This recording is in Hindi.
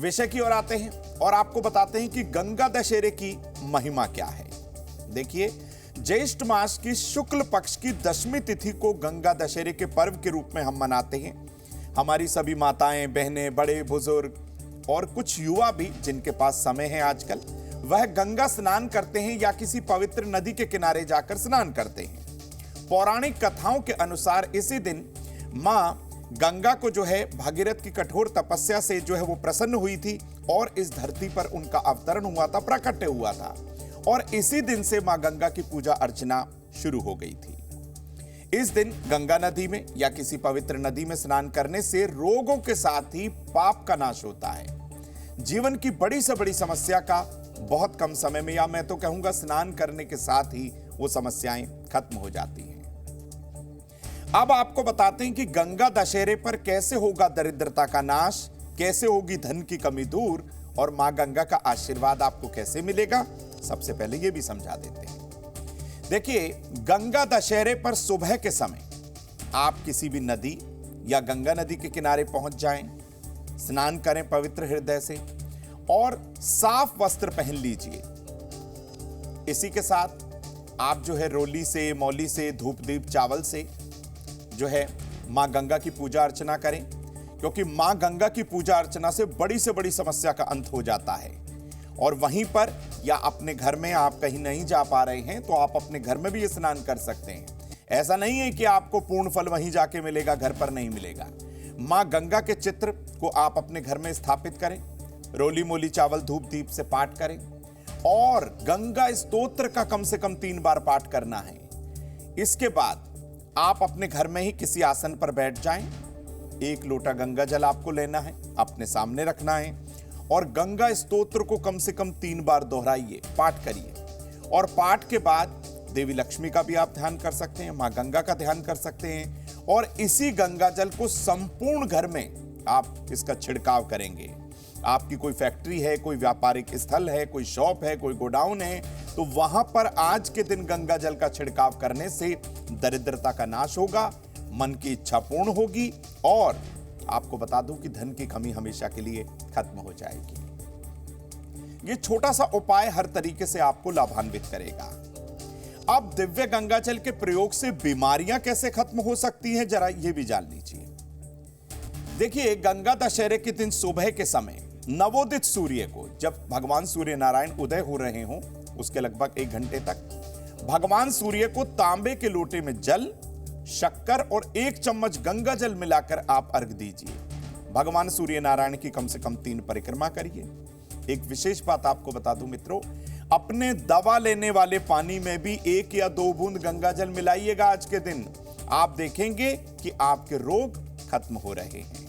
विषय की ओर आते हैं और आपको बताते हैं कि गंगा दशहरे की महिमा क्या है। देखिए, ज्येष्ठ मास की शुक्ल पक्ष की 10वीं तिथि को गंगा दशहरे के पर्व के रूप में हम मनाते हैं। हमारी सभी माताएं, बहनें, बड़े बुजुर्ग और कुछ युवा भी जिनके पास समय है आजकल, वह गंगा स्नान करते हैं या किसी पवित्र नदी के किनारे जाकर स्नान करते हैं। पौराणिक कथाओं के अनुसार इसी दिन मां गंगा को जो है भागीरथ की कठोर तपस्या से जो है वो प्रसन्न हुई थी और इस धरती पर उनका अवतरण हुआ था, प्राकट्य हुआ था, और इसी दिन से मां गंगा की पूजा अर्चना शुरू हो गई थी। इस दिन गंगा नदी में या किसी पवित्र नदी में स्नान करने से रोगों के साथ ही पाप का नाश होता है। जीवन की बड़ी से बड़ी समस्या का बहुत कम समय में, या मैं तो कहूंगा स्नान करने के साथ ही वो समस्याएं खत्म हो जाती हैं। अब आपको बताते हैं कि गंगा दशहरे पर कैसे होगा दरिद्रता का नाश, कैसे होगी धन की कमी दूर और मां गंगा का आशीर्वाद आपको कैसे मिलेगा। सबसे पहले यह भी समझा देते हैं। देखिए, गंगा दशहरे पर सुबह के समय आप किसी भी नदी या गंगा नदी के किनारे पहुंच जाएं, स्नान करें पवित्र हृदय से और साफ वस्त्र पहन लीजिए। इसी के साथ आप जो है रोली से, मौली से, धूप दीप चावल से जो है मां गंगा की पूजा अर्चना करें, क्योंकि मां गंगा की पूजा अर्चना से बड़ी समस्या का अंत हो जाता है। और वहीं पर या अपने घर में आप कहीं नहीं जा पा रहे हैं तो आप अपने घर में भी स्नान कर सकते हैं। ऐसा नहीं है कि आपको पूर्ण फल वहीं जाके मिलेगा, घर पर नहीं मिलेगा। मां गंगा के चित्र को आप अपने घर में स्थापित करें, रोली मोली चावल धूप दीप से पाठ करें और गंगा स्तोत्र का कम से कम 3 बार पाठ करना है। इसके बाद आप अपने घर में ही किसी आसन पर बैठ जाएं। 1 लोटा गंगा जल आपको लेना है, अपने सामने रखना है और गंगा स्तोत्र को कम से कम 3 बार दोहराइए, पाठ करिए। और पाठ के बाद देवी लक्ष्मी का भी आप ध्यान कर सकते हैं, मां गंगा का ध्यान कर सकते हैं और इसी गंगा जल को संपूर्ण घर में आप इसका छिड़काव करेंगे। आपकी कोई फैक्ट्री है, कोई व्यापारिक स्थल है, कोई शॉप है, कोई गोडाउन है, तो वहां पर आज के दिन गंगा जल का छिड़काव करने से दरिद्रता का नाश होगा, मन की इच्छा पूर्ण होगी और आपको बता दूं कि धन की कमी हमेशा के लिए खत्म हो जाएगी। ये छोटा सा उपाय हर तरीके से आपको लाभान्वित करेगा। अब दिव्य गंगा जल के प्रयोग से बीमारियां कैसे खत्म हो सकती हैं, जरा ये भी जान लीजिए। देखिए, गंगा दशहरे के दिन सुबह के समय नवोदित सूर्य को, जब भगवान सूर्य नारायण उदय हो रहे हों, उसके लगभग 1 घंटे तक भगवान सूर्य को तांबे के लोटे में जल, शक्कर और 1 चम्मच गंगा जल मिलाकर आप अर्घ दीजिए। भगवान सूर्य नारायण की कम से कम 3 परिक्रमा करिए। एक विशेष बात आपको बता दूं मित्रों, अपने दवा लेने वाले पानी में भी 1 या 2 बूंद गंगा जल मिलाइएगा आज के दिन। आप देखेंगे कि आपके रोग खत्म हो रहे हैं।